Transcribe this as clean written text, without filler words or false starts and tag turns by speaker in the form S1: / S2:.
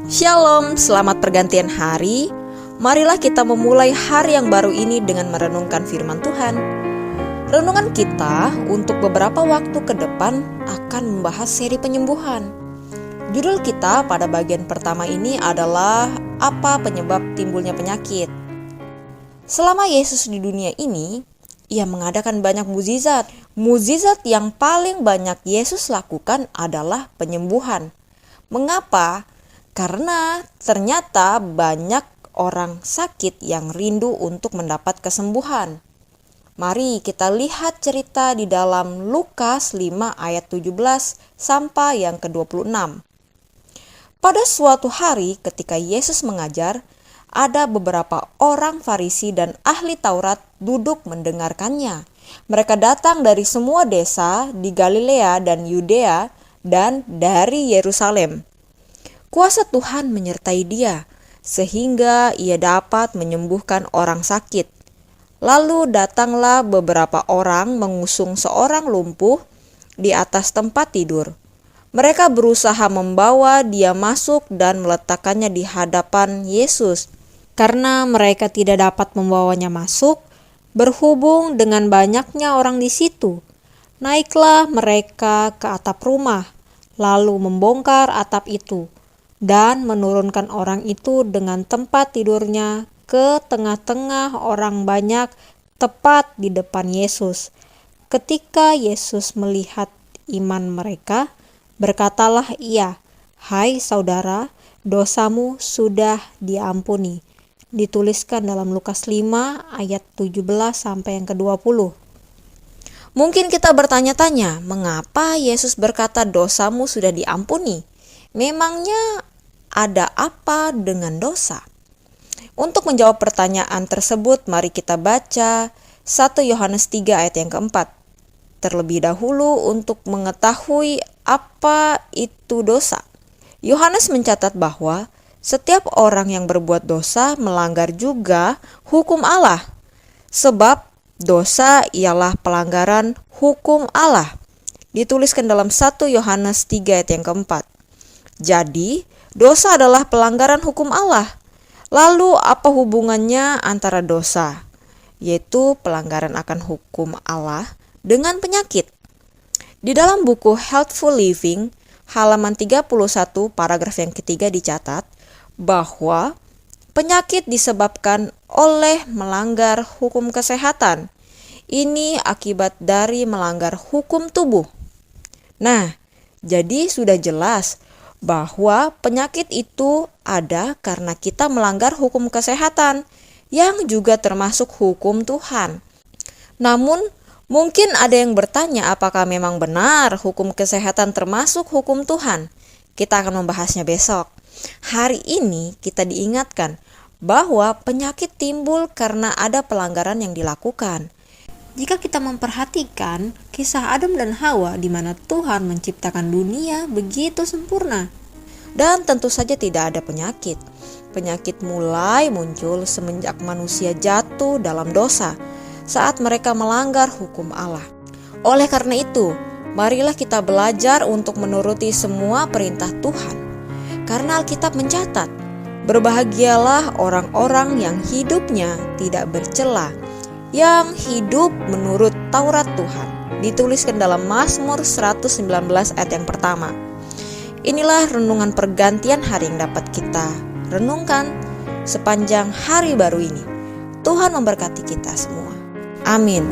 S1: Shalom, selamat pergantian hari. Marilah kita memulai hari yang baru ini dengan merenungkan firman Tuhan. Renungan kita untuk beberapa waktu ke depan akan membahas seri penyembuhan. Judul kita pada bagian pertama ini adalah apa penyebab timbulnya penyakit. Selama Yesus di dunia ini, Ia mengadakan banyak mukjizat. Mukjizat yang paling banyak Yesus lakukan adalah penyembuhan. Mengapa? Karena ternyata banyak orang sakit yang rindu untuk mendapat kesembuhan. Mari kita lihat cerita di dalam Lukas 5 ayat 17 sampai yang ke-26. Pada suatu hari ketika Yesus mengajar, ada beberapa orang Farisi dan ahli Taurat duduk mendengarkannya. Mereka datang dari semua desa di Galilea dan Yudea dan dari Yerusalem. Kuasa Tuhan menyertai dia, sehingga ia dapat menyembuhkan orang sakit. Lalu datanglah beberapa orang mengusung seorang lumpuh di atas tempat tidur. Mereka berusaha membawa dia masuk dan meletakkannya di hadapan Yesus. Karena mereka tidak dapat membawanya masuk, berhubung dengan banyaknya orang di situ, naiklah mereka ke atap rumah, lalu membongkar atap itu dan menurunkan orang itu dengan tempat tidurnya ke tengah-tengah orang banyak tepat di depan Yesus. Ketika Yesus melihat iman mereka, berkatalah Ia, "Hai saudara, dosamu sudah diampuni." Dituliskan dalam Lukas 5 ayat 17 sampai yang ke-20. Mungkin kita bertanya-tanya, mengapa Yesus berkata dosamu sudah diampuni? Memangnya ada apa dengan dosa? Untuk menjawab pertanyaan tersebut, mari kita baca 1 Yohanes 3 ayat yang keempat. Terlebih dahulu untuk mengetahui apa itu dosa. Yohanes mencatat bahwa setiap orang yang berbuat dosa melanggar juga hukum Allah. Sebab dosa ialah pelanggaran hukum Allah. Dituliskan dalam 1 Yohanes 3 ayat yang keempat. Jadi, dosa adalah pelanggaran hukum Allah. Lalu apa hubungannya antara dosa, yaitu pelanggaran akan hukum Allah, dengan penyakit? Di dalam buku Healthful Living, halaman 31 paragraf yang ketiga dicatat bahwa penyakit disebabkan oleh melanggar hukum kesehatan. Ini akibat dari melanggar hukum tubuh. Nah, jadi sudah jelas bahwa penyakit itu ada karena kita melanggar hukum kesehatan yang juga termasuk hukum Tuhan. Namun, mungkin ada yang bertanya apakah memang benar hukum kesehatan termasuk hukum Tuhan? Kita akan membahasnya besok. Hari ini kita diingatkan bahwa penyakit timbul karena ada pelanggaran yang dilakukan. Jika kita memperhatikan kisah Adam dan Hawa di mana Tuhan menciptakan dunia begitu sempurna dan tentu saja tidak ada penyakit. Penyakit mulai muncul semenjak manusia jatuh dalam dosa saat mereka melanggar hukum Allah. Oleh karena itu, marilah kita belajar untuk menuruti semua perintah Tuhan. Karena Alkitab mencatat, berbahagialah orang-orang yang hidupnya tidak bercela, yang hidup menurut Taurat Tuhan. Dituliskan dalam Mazmur 119 ayat yang pertama. Inilah renungan pergantian hari yang dapat kita renungkan sepanjang hari baru ini. Tuhan memberkati kita semua. Amin.